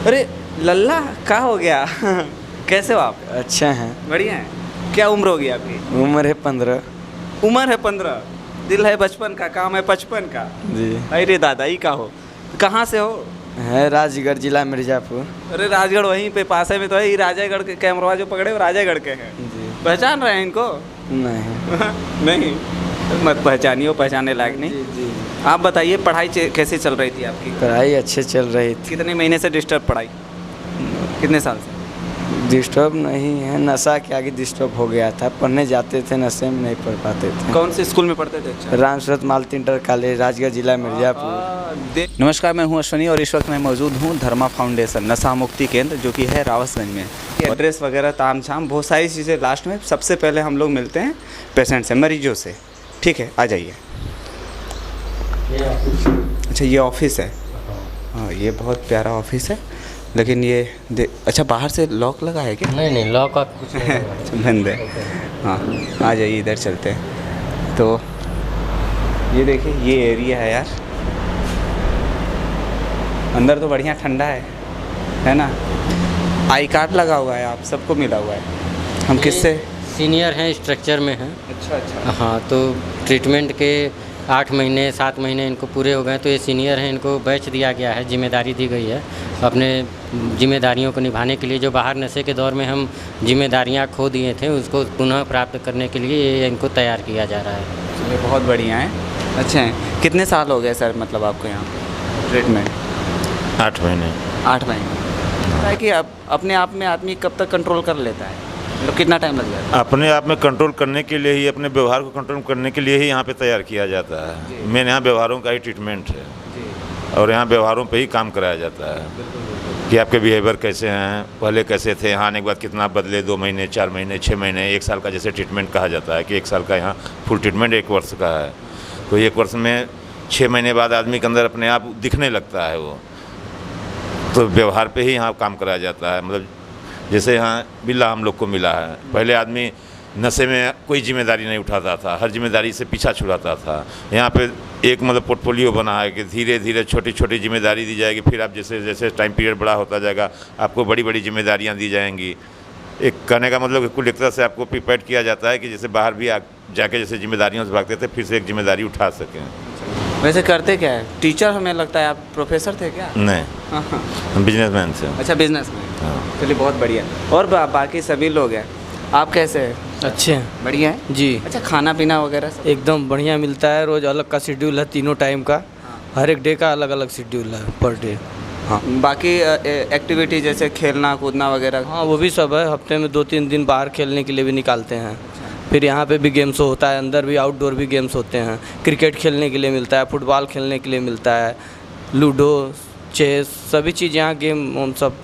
अरे लल्ला क्या हो गया? कैसे हो आप? अच्छा हैं। बढ़िया है। क्या उम्र होगी आपकी? उम्र है 15। उम्र है 15, दिल है बचपन का, काम है 55 का। जी। अरे दादा ही का हो? कहाँ से हो? है राजगढ़ जिला मिर्ज़ापुर। अरे राजगढ़ वहीं पे पास में तो है। ये राजागढ़ के कैमरा जो पकड़े वो राजागढ़ के हैं। जी। पहचान रहे हैं इनको? नहीं। नहीं, मत पहचानिए, पहचानने लायक नहीं। जी। आप बताइए पढ़ाई कैसे चल रही थी आपकी? पढ़ाई अच्छे चल रही थी। कितने महीने से डिस्टर्ब पढ़ाई? कितने साल से? डिस्टर्ब नहीं है, नशा के आगे डिस्टर्ब हो गया था। पढ़ने जाते थे, नशे में नहीं पढ़ पाते थे। कौन से स्कूल में पढ़ते थे? अच्छा। राम सूरत मालती इंटर कॉलेज, राजगढ़ जिला मिर्ज़ापुर। नमस्कार, मैं हूं अश्वनी और इस वक्त मैं मौजूद हूं धर्मा फाउंडेशन नशा मुक्ति केंद्र जो कि है रावसगंज में। एड्रेस वगैरह ताम झाम बहुत सारी चीज़ें लास्ट में। सबसे पहले हम लोग मिलते हैं पेशेंट से, मरीजों से। ठीक है, आ जाइए। अच्छा, ये ऑफिस है। हाँ, ये बहुत प्यारा ऑफिस है, लेकिन ये अच्छा बाहर से लॉक लगा है क्या? नहीं लॉक आप कुछ नहीं लगा है। अच्छा, बंद है। हाँ, आ जाइए, इधर चलते हैं। तो ये देखिए, ये एरिया है यार। अंदर तो बढ़िया ठंडा है ना? आई कार्ड लगा हुआ है, आप सबको मिला हुआ है। हम किससे? सीनियर हैं, स्ट्रक्चर में हैं। अच्छा। हाँ, तो ट्रीटमेंट के 8 महीने 7 महीने इनको पूरे हो गए, तो ये सीनियर हैं, इनको बैच दिया गया है, जिम्मेदारी दी गई है अपने जिम्मेदारियों को निभाने के लिए। जो बाहर नशे के दौर में हम जिम्मेदारियां खो दिए थे, उसको पुनः प्राप्त करने के लिए ये इनको तैयार किया जा रहा है। ये बहुत बढ़िया है। अच्छा है। कितने साल हो गए सर मतलब आपको यहाँ ट्रीटमेंट? 8 महीने। 8 महीने। पता है कि अपने आप में आदमी कब तक कंट्रोल कर लेता है? मतलब कितना टाइम लग जाता है? अपने आप में कंट्रोल करने के लिए ही, अपने व्यवहार को कंट्रोल करने के लिए ही यहाँ पे तैयार किया जाता है। मेन यहाँ व्यवहारों का ही ट्रीटमेंट है और यहाँ व्यवहारों पे ही काम कराया जाता है कि आपके बिहेवियर कैसे हैं, पहले कैसे थे, यहाँ आने के बाद कितना बदले, 2 महीने 4 महीने 6 महीने 1 साल का जैसे ट्रीटमेंट कहा जाता है कि 1 साल का यहाँ फुल ट्रीटमेंट 1 वर्ष का है। तो 1 वर्ष में 6 महीने बाद आदमी के अंदर अपने आप दिखने लगता है वो। तो व्यवहार पे ही यहाँ काम कराया जाता है। मतलब जैसे यहाँ बिल्ला हम लोग को मिला है, पहले आदमी नशे में कोई जिम्मेदारी नहीं उठाता था, हर जिम्मेदारी से पीछा छुड़ाता था। यहाँ पे एक मतलब पोर्टफोलियो बना है कि धीरे धीरे छोटी छोटी जिम्मेदारी दी जाएगी, फिर आप जैसे जैसे टाइम पीरियड बड़ा होता जाएगा आपको बड़ी बड़ी जिम्मेदारियाँ दी जाएंगी। एक कहने का मतलब कि कुल एक तरह से आपको प्रिपेयर किया जाता है कि जैसे बाहर भी जाके जैसे जिम्मेदारियों से भागते थे, फिर से एक जिम्मेदारी उठा सकें। वैसे करते क्या है? टीचर हमें लगता है। आप प्रोफेसर थे क्या? नहीं, हाँ। हम बिजनेसमैन से। अच्छा, बिजनेस में। हाँ। चलिए, बहुत बढ़िया। और बाकी सभी लोग हैं। आप कैसे हैं? अच्छे हैं बढ़िया है जी। अच्छा, खाना पीना वगैरह सब? एकदम बढ़िया मिलता है। रोज़ अलग का शेड्यूल है, तीनों टाइम का। हर एक डे का अलग अलग शेड्यूल है पर डे। हाँ, बाकी एक्टिविटी जैसे खेलना कूदना वगैरह? हाँ वो भी सब है। हफ्ते में 2-3 दिन बाहर खेलने के लिए भी निकालते हैं। फिर यहाँ पे भी गेम्स होता है, अंदर भी आउटडोर भी गेम्स होते हैं। क्रिकेट खेलने के लिए मिलता है, फुटबॉल खेलने के लिए मिलता है, लूडो, चेस, सभी चीज़ यहाँ गेम हम सब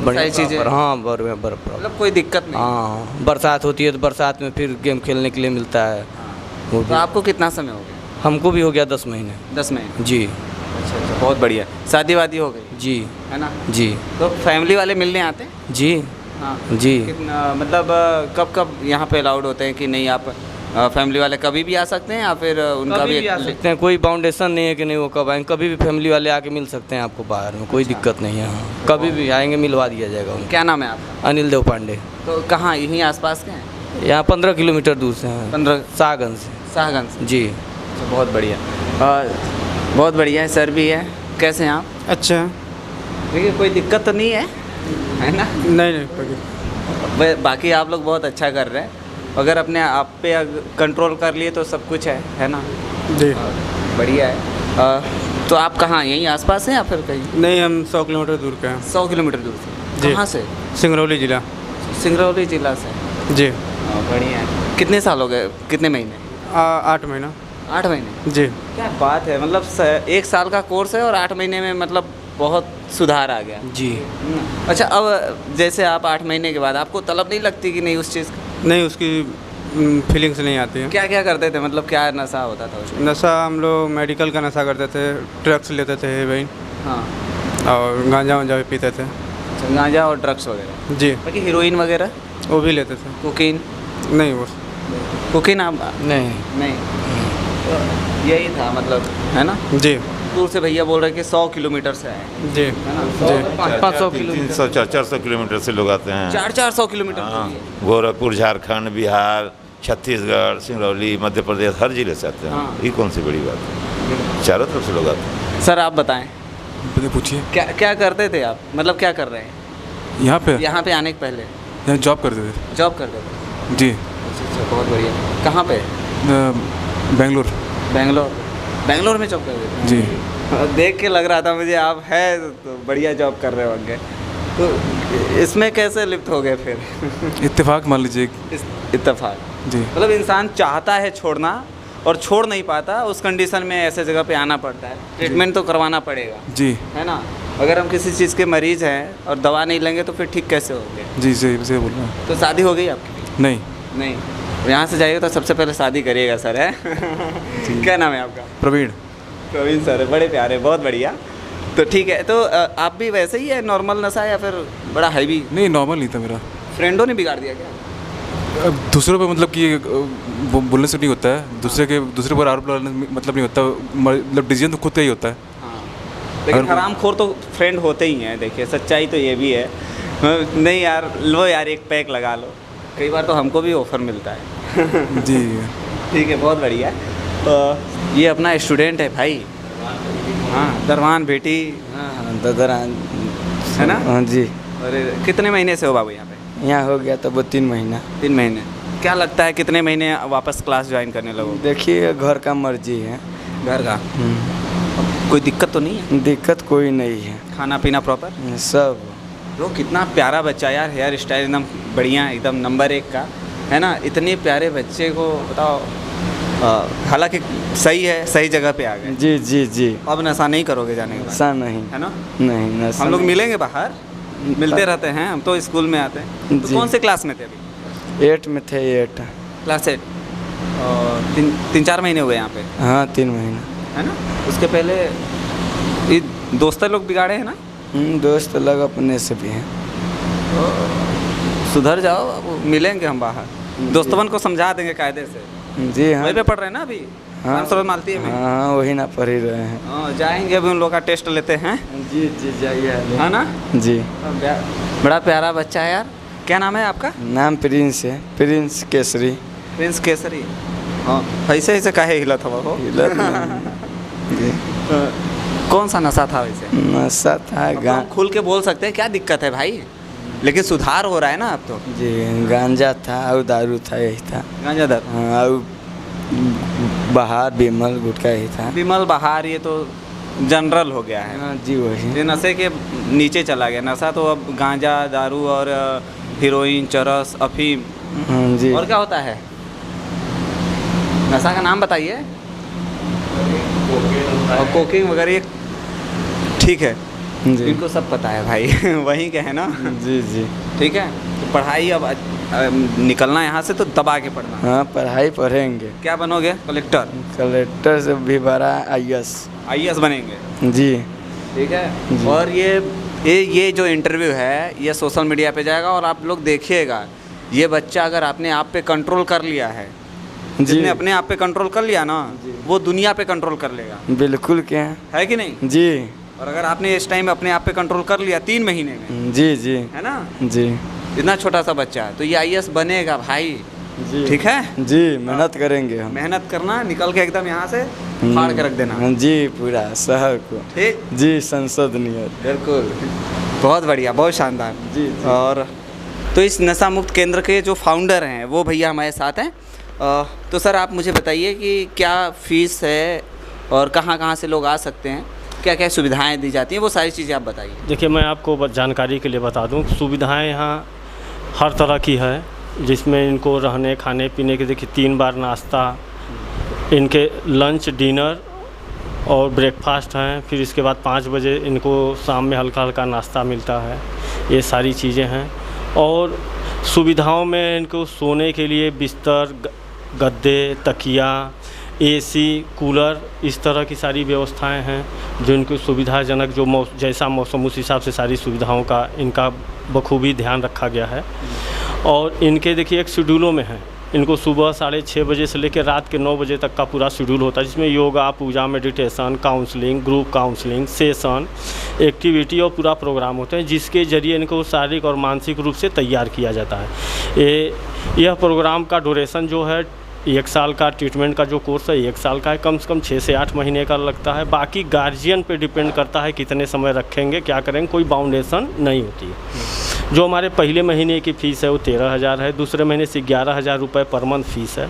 बढ़िया चीज़ें। हाँ बराबर। मतलब कोई दिक्कत नहीं? हाँ, बरसात होती है तो बरसात में फिर गेम खेलने के लिए मिलता है। वो तो भी आपको कितना समय हो गया? हमको भी हो गया 10 महीने। 10 महीने। जी। अच्छा, बहुत बढ़िया। शादी वादी हो गई जी। है ना? जी। तो फैमिली वाले मिलने आते हैं? जी। हाँ जी। कितना मतलब कब कब यहाँ पे अलाउड होते हैं कि नहीं? आप फैमिली वाले कभी भी आ सकते हैं या फिर उनका कभी भी आ सकते हैं, कोई बाउंडेशन नहीं है कि नहीं वो कब आएंगे। कभी भी फैमिली वाले आके मिल सकते हैं आपको बाहर में, कोई दिक्कत नहीं है। हाँ, कभी भी आएंगे, मिलवा दिया जाएगा उनको। क्या नाम है आपका? अनिल देव पांडे। तो कहाँ, यहीं आसपास के हैं? यहाँ 15 किलोमीटर दूर से हैं। 15? शाहगंज से। शाहगंज से। जी। अच्छा, बहुत बढ़िया। बहुत बढ़िया है। सर भी है। कैसे हैं आप? अच्छा। देखिए, कोई दिक्कत तो नहीं है ना? नहीं। बाकी आप लोग बहुत अच्छा कर रहे हैं। अगर अपने आप पे कंट्रोल कर लिए तो सब कुछ है ना? जी। बढ़िया है। तो आप कहाँ, यहीं आसपास हैं या फिर कहीं? नहीं, हम 100 किलोमीटर दूर के हैं। 100 किलोमीटर दूर से? जी। कहाँ से? सिंगरौली जिला। सिंगरौली जिला से? जी। बढ़िया है। कितने साल हो गए? कितने महीने? 8 महीना। 8 महीने? जी। क्या बात है। मतलब 1 साल का कोर्स है और 8 महीने में मतलब बहुत सुधार आ गया। जी। अच्छा, अब जैसे आप 8 महीने के बाद आपको तलब नहीं लगती कि नहीं उस चीज़ की? नहीं, उसकी फीलिंग्स नहीं आती है। क्या क्या करते थे? मतलब क्या नशा होता था उसमें? नशा हम लोग मेडिकल का नशा करते थे, ड्रग्स लेते थे हेरोइन हाँ। और गांजा वांजा भी पीते थे। अच्छा, गांजा और ड्रग्स वगैरह? जी। बाकी हीरोइन वगैरह? वो भी लेते थे। कोकीन? नहीं, वो कोकीन आप? नहीं। नहीं। तो यही था मतलब, है ना? जी। दूर से भैया बोल रहे हैं कि 100 किलोमीटर से आए हैं, जी है ना? 500 किलोमीटर, 300-400 किलोमीटर से लोग आते हैं। 400 किलोमीटर हाँ, दूर है। गोरखपुर, झारखंड, बिहार, छत्तीसगढ़, सिंगरौली, मध्य प्रदेश, हर जिले से आते हैं। हाँ। ये कौन सी बड़ी बात है, चारों तरफ से लोग आते हैं। सर आप बताएं पूछिए। क्या क्या करते थे आप, मतलब क्या कर रहे हैं यहाँ पे आने के पहले? यहाँ जॉब करते थे। जॉब करते थे। जी। अच्छा, बहुत बढ़िया। कहाँ पे? बेंगलोर। बेंगलोर में जॉब करते थे? जी। देख के लग रहा था मुझे आप है तो बढ़िया जॉब कर रहे होंगे, तो इसमें कैसे लिप्त हो गए फिर? इत्तेफाक मान लीजिए। इत्तेफाक। जी। मतलब इंसान चाहता है छोड़ना और छोड़ नहीं पाता, उस कंडीशन में ऐसे जगह पे आना पड़ता है, ट्रीटमेंट तो करवाना पड़ेगा, जी। है ना? अगर हम किसी चीज़ के मरीज़ हैं और दवा नहीं लेंगे तो फिर ठीक कैसे होंगे? जी सही बोल रहे हैं। तो शादी हो गई आपकी? नहीं। नहीं, यहाँ से जाइएगा तो सबसे पहले शादी करिएगा सर, है? क्या नाम है आपका? प्रवीण सर, बड़े प्यारे, बहुत बढ़िया। तो ठीक है, तो आप भी वैसे ही है, नॉर्मल नशा या फिर बड़ा हैवी? नहीं, नॉर्मल नहीं था मेरा। फ्रेंडों ने बिगाड़ दिया क्या? अब दूसरों पे मतलब कि बोलने से नहीं होता है, दूसरे पर आरोप लगाने में मतलब नहीं होता, मतलब डिसीजन तो खुद का ही होता है। हाँ, लेकिन हरामखोर तो फ्रेंड होते ही हैं, देखिए सच्चाई तो ये भी है। नहीं यार, लो यार एक पैक लगा लो, कई बार तो हमको भी ऑफ़र मिलता है। जी। ठीक है, बहुत बढ़िया। ये अपना स्टूडेंट है भाई, हाँ, दरवान बेटी, ददरान है ना? हाँ जी। और कितने महीने से हो बाबू यहाँ पे? यहाँ हो गया तो वो 3 महीना। 3 महीने। क्या लगता है कितने महीने वापस क्लास ज्वाइन करने लगोगे? देखिए घर का मर्जी है। घर का कोई दिक्कत तो नहीं है? दिक्कत कोई नहीं है, खाना पीना प्रॉपर सब। वो कितना प्यारा बच्चा यार, हेयर स्टाइल एकदम बढ़िया, एकदम नंबर 1 का, है ना? इतने प्यारे बच्चे को बताओ, हालांकि सही है, सही जगह पे आ गए। जी जी जी। अब नशा नहीं करोगे जाने के बाद, नशा नहीं, है ना? नहीं नशा हम लोग नहीं। मिलेंगे बाहर, मिलते रहते हैं, हम तो स्कूल में आते हैं। तो जी। कौन से क्लास में थे अभी? 8 में थे, 8। क्लास 8। और 3-4 महीने हुए यहाँ पे, हाँ 3 महीना। है ना? उसके पहले ये दोस्त लोग बिगाड़े हैं ना? दोस्त लोग अपने से भी हैं। सुधर जाओ, अब मिलेंगे हम बाहर, दोस्तवन को समझा देंगे कायदे से। जी हाँ। वहीं पे पढ़ रहे हैं ना अभी? हाँ। मानसरोवर मालती में। हाँ वही ना पढ़ ही रहे हैं। हाँ, जाएंगे अभी, उन लोग का टेस्ट लेते हैं, जी जी जाइए। है ना? जी। बड़ा प्यारा बच्चा है यार। क्या नाम है आपका? नाम प्रिंस है, प्रिंस केसरी। प्रिंस केसरी। हाँ, ऐसे ऐसे काहे हिला था वो? जी। कौन सा नशा था वैसे? नशा था अब तो हम खुल के बोल सकते हैं, क्या दिक्कत है भाई? लेकिन सुधार हो रहा है ना अब तो। जी, गांजा था और दारू था, यही था। गांजा दर, हाँ, और बाहर बिमल गुटखा यही था। विमल बहार, ये तो जनरल हो गया है। हाँ जी वही। ये नशे के नीचे चला गया नशा, तो अब गांजा, दारू और हीरोइन, चरस, अफीम। हाँ जी। और क्या होता है नशा का नाम बताइए? और कोकिंग वगैरह, ये ठीक है, जी इनको सब पता है भाई। वहीं के है ना? जी जी। ठीक है, तो पढ़ाई अब निकलना यहाँ से तो दबा के पढ़ना। हाँ पढ़ाई पढ़ेंगे। क्या बनोगे? कलेक्टर? कलेक्टर से भी बड़ा IAS। IAS बनेंगे? जी। ठीक है। जी। और ये जो इंटरव्यू है ये सोशल मीडिया पे जाएगा और आप लोग देखिएगा, ये बच्चा अगर आपने आप पे कंट्रोल कर लिया है, जिसने अपने आप पे कंट्रोल कर लिया ना, वो दुनिया पे कंट्रोल कर लेगा। बिल्कुल क्या है कि नहीं? जी। और अगर आपने इस टाइम अपने आप पे कंट्रोल कर लिया 3 महीने में, जी जी। है ना? जी इतना छोटा सा बच्चा है, तो ये IAS बनेगा भाई। जी। ठीक है, जी मेहनत करेंगे हम। मेहनत करना, निकल के एकदम यहाँ से फाड़ के रख देना। जी पूरा शहर को। ठीक, जी संसद नियर। बिल्कुल, बहुत बढ़िया, बहुत शानदार। जी। और तो इस नशा मुक्त केंद्र के जो फाउंडर हैं वो भैया हमारे साथ हैं। तो सर आप मुझे बताइए कि क्या फ़ीस है और कहाँ से लोग आ सकते हैं, क्या क्या सुविधाएं दी जाती हैं, वो सारी चीज़ें आप बताइए। देखिए मैं आपको जानकारी के लिए बता दूं, सुविधाएं यहाँ हर तरह की है, जिसमें इनको रहने खाने पीने के, देखिए 3 बार नाश्ता, इनके लंच, डिनर और ब्रेकफास्ट हैं। फिर इसके बाद 5 बजे इनको शाम में हल्का हल्का नाश्ता मिलता है। ये सारी चीज़ें हैं। और सुविधाओं में इनको सोने के लिए बिस्तर, गद्दे, तकिया, AC, कूलर, इस तरह की सारी व्यवस्थाएं हैं जो इनको सुविधाजनक, जो जैसा मौसम उस हिसाब से सारी सुविधाओं का इनका बखूबी ध्यान रखा गया है। और इनके देखिए एक शेड्यूलों में है इनको सुबह 6:30 बजे से लेकर रात के 9 बजे तक का पूरा शेड्यूल होता है, जिसमें yoga, puja, meditation, counselling, group counselling, session, activity और पूरा प्रोग्राम होते हैं, जिसके ज़रिए इनको शारीरिक और मानसिक रूप से तैयार किया जाता है। यह प्रोग्राम का ड्यूरेशन जो है 1 साल का, ट्रीटमेंट का जो कोर्स है 1 साल का है, कम से कम 6 से 8 महीने का लगता है। बाकी गार्जियन पे डिपेंड करता है कितने समय रखेंगे, क्या करेंगे, कोई बाउंडेशन नहीं होती है। जो हमारे पहले महीने की फ़ीस है वो 13,000 है, दूसरे महीने से 11,000 रुपये पर मंथ फ़ीस है।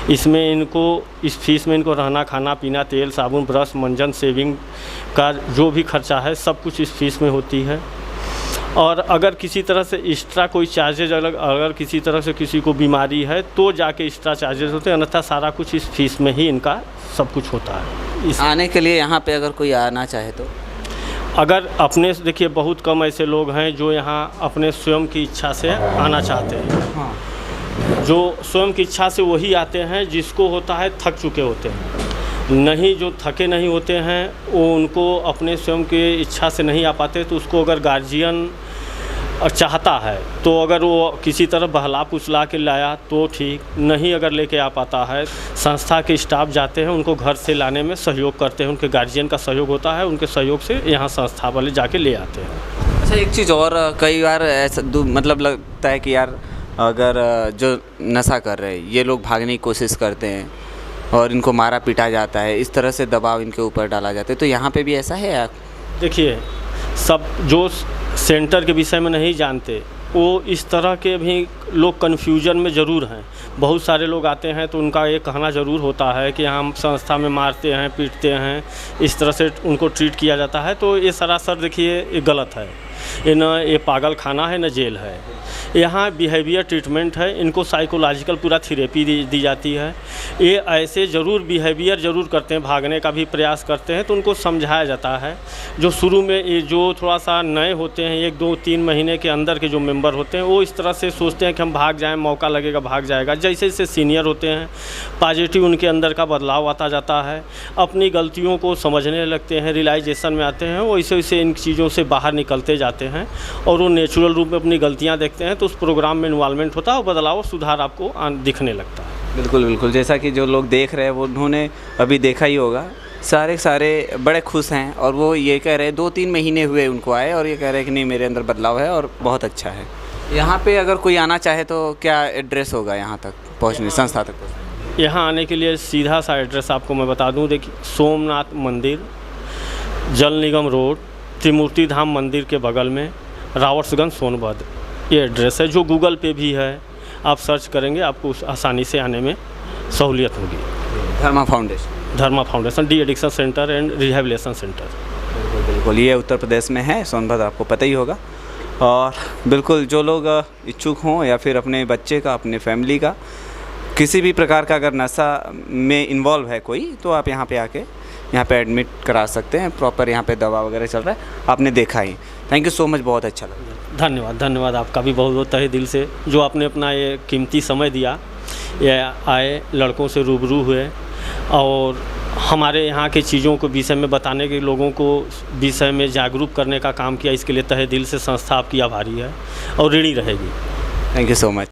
इसमें इनको इस फीस में इनको रहना, खाना पीना, तेल साबुन, ब्रश, मंजन, सेविंग का जो भी खर्चा है सब कुछ इस फीस में होती है। और अगर किसी तरह से एक्स्ट्रा कोई चार्जेज अगर किसी तरह से किसी को बीमारी है तो जाके एक्स्ट्रा चार्जेज होते हैं, अन्यथा सारा कुछ इस फीस में ही इनका सब कुछ होता है। आने के लिए यहाँ पे अगर कोई आना चाहे तो अगर अपने देखिए बहुत कम ऐसे लोग हैं जो यहाँ अपने स्वयं की इच्छा से आना चाहते हैं। जो स्वयं की इच्छा से वही आते हैं जिसको होता है थक चुके होते हैं, नहीं जो थके नहीं होते हैं वो उनको अपने स्वयं की इच्छा से नहीं आ पाते, तो उसको अगर गार्जियन चाहता है तो अगर वो किसी तरह बहला पुचला के लाया तो ठीक, नहीं अगर लेके आ पाता है, संस्था के स्टाफ जाते हैं उनको घर से लाने में सहयोग करते हैं, उनके गार्जियन का सहयोग होता है, उनके सहयोग से यहाँ संस्था वाले जाके ले आते हैं। अच्छा, एक चीज़ और, कई बार ऐसा मतलब लगता है कि यार अगर जो नशा कर रहे हैं ये लोग भागने की कोशिश करते हैं और इनको मारा पीटा जाता है, इस तरह से दबाव इनके ऊपर डाला जाता है, तो यहाँ पे भी ऐसा है यार? देखिए, सब जो सेंटर के विषय में नहीं जानते वो इस तरह के भी लोग कन्फ्यूजन में ज़रूर हैं। बहुत सारे लोग आते हैं तो उनका ये कहना ज़रूर होता है कि हम संस्था में मारते हैं, पीटते हैं, इस तरह से उनको ट्रीट किया जाता है, तो ये सरासर देखिए ये गलत है। ये न ये पागल खाना है न जेल है। यहाँ बिहेवियर ट्रीटमेंट है, इनको साइकोलॉजिकल पूरा थेरेपी दी जाती है। ये ऐसे ज़रूर बिहेवियर ज़रूर करते हैं, भागने का भी प्रयास करते हैं, तो उनको समझाया जाता है। जो शुरू में ये जो थोड़ा सा नए होते हैं 1, 2, 3 महीने के अंदर के जो मेंबर होते हैं वो इस तरह से सोचते हैं कि हम भाग जाएं, मौका लगेगा भाग जाएगा। जैसे जैसे सीनियर होते हैं पॉजिटिव उनके अंदर का बदलाव आता जाता है, अपनी गलतियों को समझने लगते हैं, रियलाइजेशन में आते हैं, वैसे वैसे इन चीज़ों से बाहर निकलते जाते हैं और वो नेचुरल रूप में अपनी गलतियाँ देखते हैं, तो उस प्रोग्राम में इन्वॉल्वमेंट होता है और बदलाव और सुधार आपको दिखने लगता है। बिल्कुल बिल्कुल, जैसा कि जो लोग देख रहे हैं वो उन्होंने अभी देखा ही होगा, सारे बड़े खुश हैं और वो ये कह रहे हैं 2-3 महीने हुए उनको आए और ये कह रहे हैं कि नहीं मेरे अंदर बदलाव है और बहुत अच्छा है। यहाँ पे अगर कोई आना चाहे तो क्या एड्रेस होगा यहाँ तक पहुँचने, संस्था तक पहुँचने? यहाँ आने के लिए सीधा सा एड्रेस आपको मैं बता दूँ। देखिए, सोमनाथ मंदिर, जल निगम रोड, त्रिमूर्ति धाम मंदिर के बगल में, रावर्सगंज, सोनभद्र, ये एड्रेस है। जो गूगल पे भी है, आप सर्च करेंगे आपको आसानी से आने में सहूलियत होगी। Dharma foundation de addiction centre and rehabilitation centre. बिल्कुल, ये उत्तर प्रदेश में है, सोनभद्र, आपको पता ही होगा। और बिल्कुल जो लोग इच्छुक हों या फिर अपने बच्चे का, अपने फैमिली का किसी भी प्रकार का अगर नशा में इन्वॉल्व है कोई, तो आप यहाँ पे आके यहाँ पे एडमिट करा सकते हैं। प्रॉपर यहाँ पे दवा वगैरह चल रहा है, आपने देखा ही। थैंक यू सो मच, बहुत अच्छा लगा। धन्यवाद आपका भी बहुत बहुत तहे दिल से, जो आपने अपना ये कीमती समय दिया, ये आए, लड़कों से रूबरू हुए और हमारे यहाँ के चीज़ों को विषय में बताने के, लोगों को विषय में जागरूक करने का काम किया। इसके लिए तहे दिल से संस्था आपकी आभारी है और ऋणी रहेगी। Thank you so much.